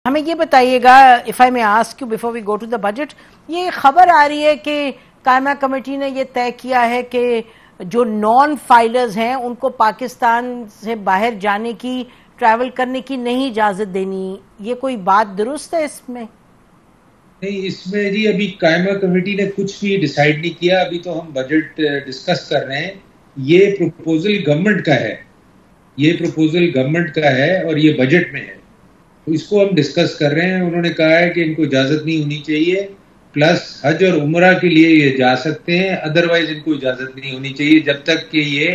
हमें ये बताइएगा, if I may ask you before we go to the budget, ये खबर आ रही है कि कायमा कमेटी ने ये तय किया है कि जो नॉन फाइलर्स हैं उनको पाकिस्तान से बाहर जाने की, ट्रैवल करने की नहीं इजाजत देनी। ये कोई बात दुरुस्त है इसमें? नहीं, इसमें जी अभी कायमा कमेटी ने कुछ भी डिसाइड नहीं किया। अभी तो हम बजट डिस्कस कर रहे हैं। ये प्रपोजल गवर्नमेंट का है, ये प्रपोजल गवर्नमेंट का है और ये बजट में है, तो इसको हम डिस्कस कर रहे हैं। उन्होंने कहा है कि इनको इजाजत नहीं होनी चाहिए, प्लस हज और उम्रा के लिए ये जा सकते हैं, अदरवाइज इनको इजाजत नहीं होनी चाहिए जब तक कि ये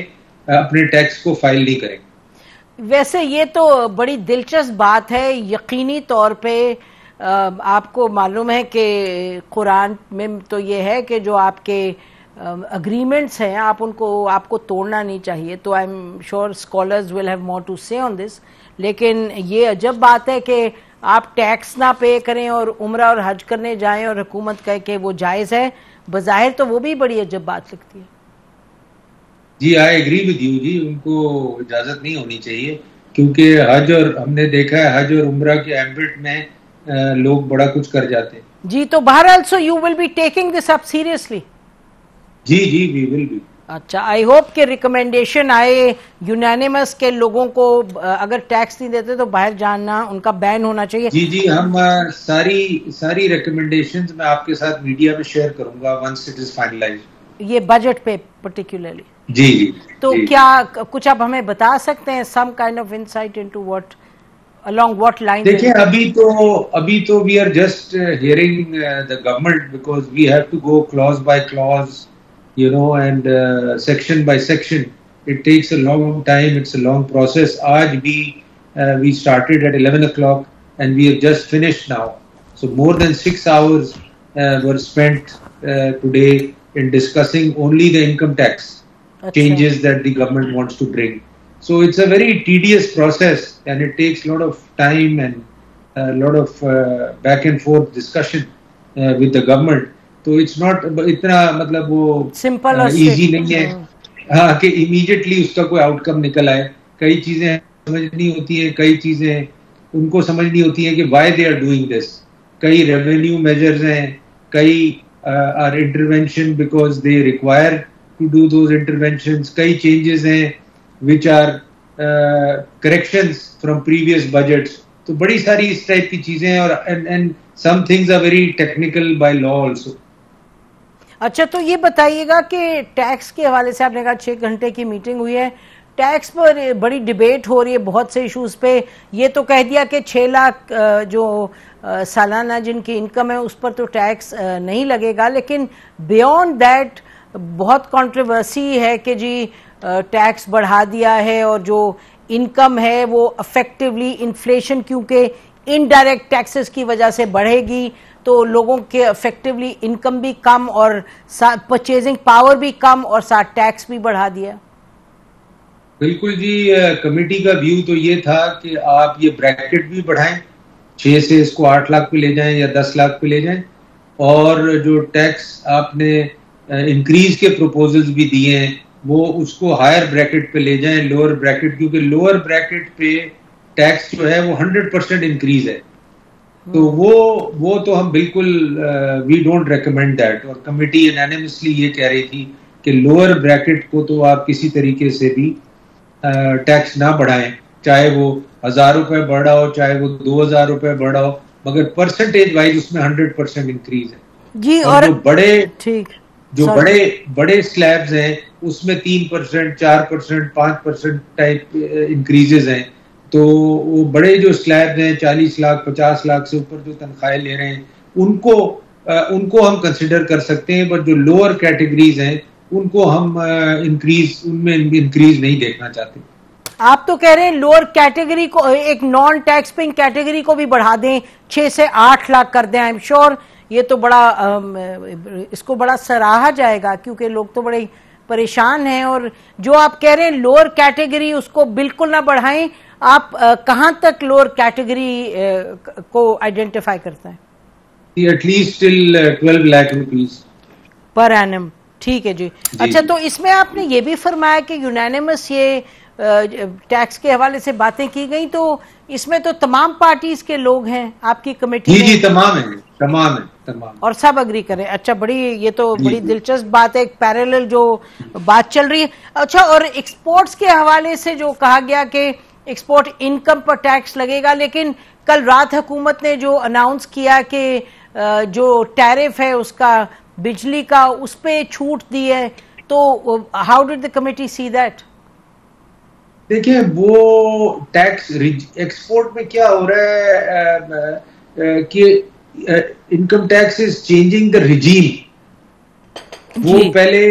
अपने टैक्स को फाइल नहीं करेंगे। वैसे ये तो बड़ी दिलचस्प बात है। यकीनी तौर पे आपको मालूम है कि कुरान में तो ये है कि जो आपके अग्रीमेंट्स हैं आपको तोड़ना नहीं चाहिए। तो I am sure scholars will have more to say on this. लेकिन ये अजब बात है कि आप टैक्स ना पे करें और उम्रा और हज करने जाएं और हुकूमत कहे कि वो जायज़ है। बज़ाहिर तो वो भी बड़ी अजब बात लगती है। जी, आई एग्री विद यू जी, उनको इजाजत नहीं होनी चाहिए, क्योंकि हज और हमने देखा है हज और उम्रा के एम्बिट में लोग बड़ा कुछ कर जाते हैं। जी, तो बहरहाल so you will be taking this up seriously? जी जी, वी विल बी। अच्छा, आई होप कि रिकमेंडेशन आए यूनानिमस के लोगों को अगर टैक्स नहीं देते तो बाहर जाना उनका बैन होना चाहिए। जी जी, हम सारी रिकमेंडेशंस मैं आपके साथ मीडिया में शेयर करूंगा वंस इट इज फाइनलाइज्ड, ये बजट पे पर्टिकुलरली। जी जी। तो जी, क्या कुछ आप हमें बता सकते हैं, some kind of insight into what, along what lines? देखिए अभी तो we are just hearing the government, because we have to go clause by clause, you know, and section by section. It takes a long time. It's a long process. Aaj we started at 11 o'clock and we have just finished now. So more than 6 hours were spent today in discussing only the income tax changes that the government wants to bring. So it's a very tedious process and it takes a lot of time and a lot of back and forth discussion with the government. तो it's not इतना मतलब वो simple और easy नहीं है हाँ कि immediately उसका कोई आउटकम निकल आए। कई चीजें समझनी होती है, कई चीजें उनको समझनी होती है कि why they are doing this. कई रेवेन्यू मेजर्स हैं, कई are intervention because they require to do those interventions, कई चेंजेस हैं which are corrections from previous budgets. तो बड़ी सारी इस टाइप की चीजें हैं और and some things are very technical by law also. अच्छा, तो ये बताइएगा कि टैक्स के हवाले से आपने कहा 6 घंटे की मीटिंग हुई है, टैक्स पर बड़ी डिबेट हो रही है बहुत से इश्यूज पे। ये तो कह दिया कि 6 लाख जो सालाना जिनकी इनकम है उस पर तो टैक्स नहीं लगेगा, लेकिन बियॉन्ड दैट बहुत कंट्रोवर्सी है कि जी टैक्स बढ़ा दिया है और जो इनकम है वो अफेक्टिवली इन्फ्लेशन, क्योंकि इनडायरेक्ट टैक्सेस की वजह से बढ़ेगी तो लोगों के इफेक्टिवली इनकम भी कम और परचेजिंग पावर भी कम और साथ टैक्स भी बढ़ा दिया। बिल्कुल जी, कमेटी का व्यू तो ये था कि आप ये ब्रैकेट भी बढ़ाएं, 6 से इसको 8 लाख पे ले जाएं या 10 लाख पे ले जाएं, और जो टैक्स आपने इंक्रीज के प्रपोजल्स भी दिए हैं वो उसको हायर ब्रैकेट पे ले जाएं, लोअर ब्रैकेट, क्योंकि लोअर ब्रैकेट पे टैक्स जो है वो 100% इंक्रीज है। तो वो तो हम बिल्कुल वी डोंट रेकमेंड दैट। और कमेटी यूनानिमसली ये कह रही थी कि लोअर ब्रैकेट को तो आप किसी तरीके से भी टैक्स ना बढ़ाएं, चाहे वो 1000 रुपए बढ़ा हो, चाहे वो 2000 रुपए बढ़ा हो, मगर परसेंटेज वाइज उसमें 100% इंक्रीज है जी। और जो ठीक बड़े स्लैब्स हैं उसमें 3%, 4%, 5% टाइप इंक्रीजेज हैं। तो वो बड़े जो स्लैब हैं 40 लाख 50 लाख से ऊपर जो तनख्वाहें ले रहे हैं उनको हम कंसिडर कर सकते हैं, बट जो लोअर कैटेगरीज हैं उनको हम उनमें इंक्रीज नहीं देखना चाहते। आप तो कह रहे हैं लोअर कैटेगरी को, एक नॉन टैक्स पेइंग कैटेगरी को भी बढ़ा दें, 6 से 8 लाख कर दें। आई एम श्योर ये तो बड़ा इसको बड़ा सराहा जाएगा, क्योंकि लोग तो बड़े परेशान हैं। और जो आप कह रहे हैं लोअर कैटेगरी उसको बिल्कुल ना बढ़ाएं, आप कहां तक लोअर कैटेगरी को आइडेंटिफाई करते हैं? At least till 12 lakh rupees per annum. ठीक है जी। अच्छा, तो इसमें आपने ये भी फरमाया कि यूनानिमस ये टैक्स के हवाले से बातें की गई, तो इसमें तो तमाम पार्टीज के लोग हैं आपकी कमेटी जी में। जी, तमाम है और सब अग्री करें। अच्छा, ये तो बड़ी दिलचस्प बात है, एक पैरेलल जो बात चल रही है। अच्छा, और एक्सपोर्ट्स के हवाले से जो कहा गया कि एक्सपोर्ट इनकम पर टैक्स लगेगा, लेकिन कल रात हुकूमत ने जो अनाउंस किया कि जो टैरिफ है उसका बिजली का उस पे छूट दी है, तो how did the committee see that? देखिए, वो टैक्स एक्सपोर्ट में क्या हो रहा है कि income tax is changing the regime. वो पहले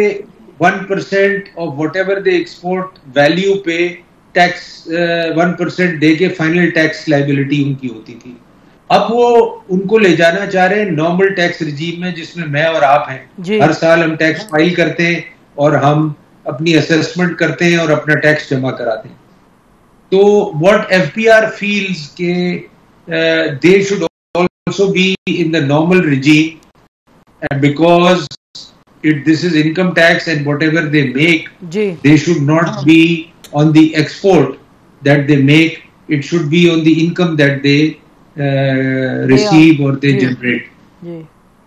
1% of what ever the export value पे टैक्स 1% दे के फाइनल टैक्स लाइबिलिटी उनकी होती थी। अब वो उनको ले जाना चाह रहे हैं नॉर्मल टैक्स रिजीम में, जिसमें मैं और आप हैं। हर साल हम टैक्स फाइल करते हैं और हम अपनी असेसमेंट करते हैं और अपना टैक्स जमा कराते हैं। तो व्हाट एफपीआर फील्स के they should also be in the normal regime, because this is income tax and whatever they make, they should not be on the export that they make, it should be on the income that they receive or they generate.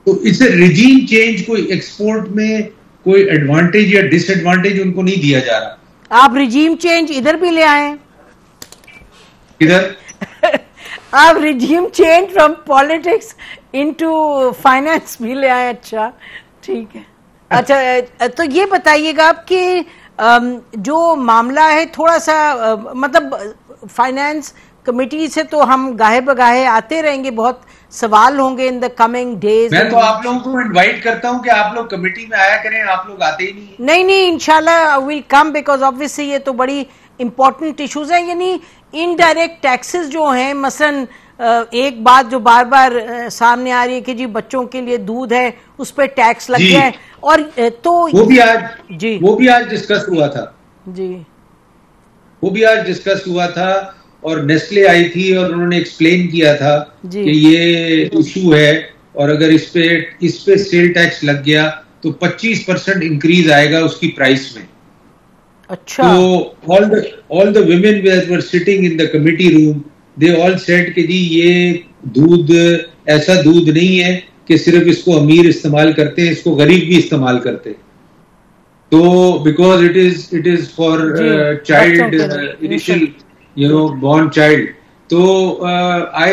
तो इससे regime change कोई export में कोई advantage या disadvantage उनको नहीं दिया जा रहा। आप regime change इधर भी ले आए? किधर? आप regime change from politics into finance भी ले आए। अच्छा, ठीक है। अच्छा, तो ये बताइएगा आप कि जो मामला है थोड़ा सा मतलब फाइनेंस कमेटी से तो हम गाहे बगाहे आते रहेंगे, बहुत सवाल होंगे इन द कमिंग डेज। मैं तो आप लोगों को इनवाइट करता हूं कि आप लोग कमेटी में आया करें, आप लोग आते ही नहीं। नहीं, इंशाल्लाह विल कम, बिकॉज ऑब्वियसली ये तो बड़ी इंपॉर्टेंट इश्यूज हैं। यानी इनडायरेक्ट टैक्सेस जो हैं, मसलन एक बात जो बार बार सामने आ रही है कि जी बच्चों के लिए दूध है उस पर टैक्स लग गया है, और तो वो भी आज डिस्कस हुआ था जी, वो भी आज डिस्कस हुआ था और नेस्ले आई थी और उन्होंने एक्सप्लेन किया था कि ये इशू है, और अगर इस पे सेल टैक्स लग गया तो 25% इंक्रीज आएगा उसकी प्राइस में। अच्छा, तो all the women were sitting in the committee room, they all said कि जी ये दूध ऐसा दूध नहीं है कि सिर्फ इसको अमीर इस्तेमाल करते हैं, इसको गरीब भी इस्तेमाल करते हैं। तो because it is for child initial born child. तो I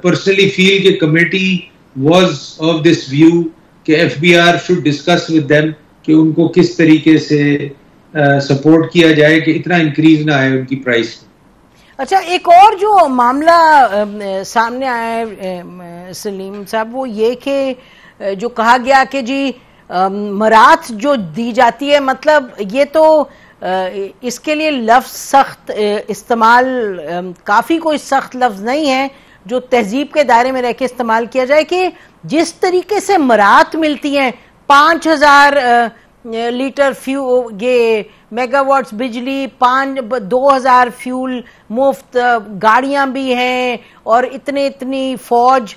personally feel कि committee was of this view कि FBR should discuss with them कि उनको किस तरीके से सपोर्ट किया जाए कि इतना इंक्रीज ना आए उनकी प्राइस। अच्छा, एक और जो मामला सामने आया है सलीम साहब, वो ये कि जो कहा गया कि जी मरात जो दी जाती है, मतलब ये तो इसके लिए लफ्ज सख्त इस्तेमाल, काफ़ी कोई सख्त लफ्ज नहीं है जो तहजीब के दायरे में रह के इस्तेमाल किया जाए, कि जिस तरीके से मरात मिलती हैं 5000 लीटर ये मेगावाट्स बिजली, 2000 फ्यूल मुफ्त, गाड़ियां भी हैं और इतनी फौज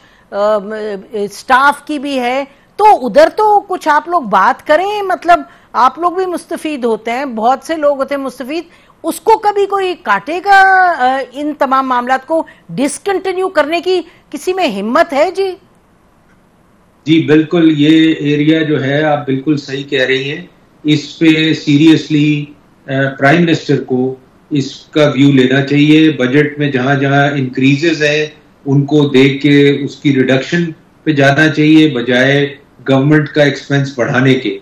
स्टाफ की भी है, तो उधर तो कुछ आप लोग बात करें। मतलब आप लोग भी मुस्तफीद होते हैं, बहुत से लोग होते हैं मुस्तफीद, उसको कभी कोई काटेगा? इन तमाम मामलात को डिसकंटिन्यू करने की किसी में हिम्मत है? जी बिल्कुल, ये एरिया जो है आप बिल्कुल सही कह रही हैं। इस पे सीरियसली प्राइम मिनिस्टर को इसका व्यू लेना चाहिए। बजट में जहां जहां इंक्रीजेस है उनको देख के उसकी रिडक्शन पे जाना चाहिए, बजाय गवर्नमेंट का एक्सपेंस बढ़ाने के।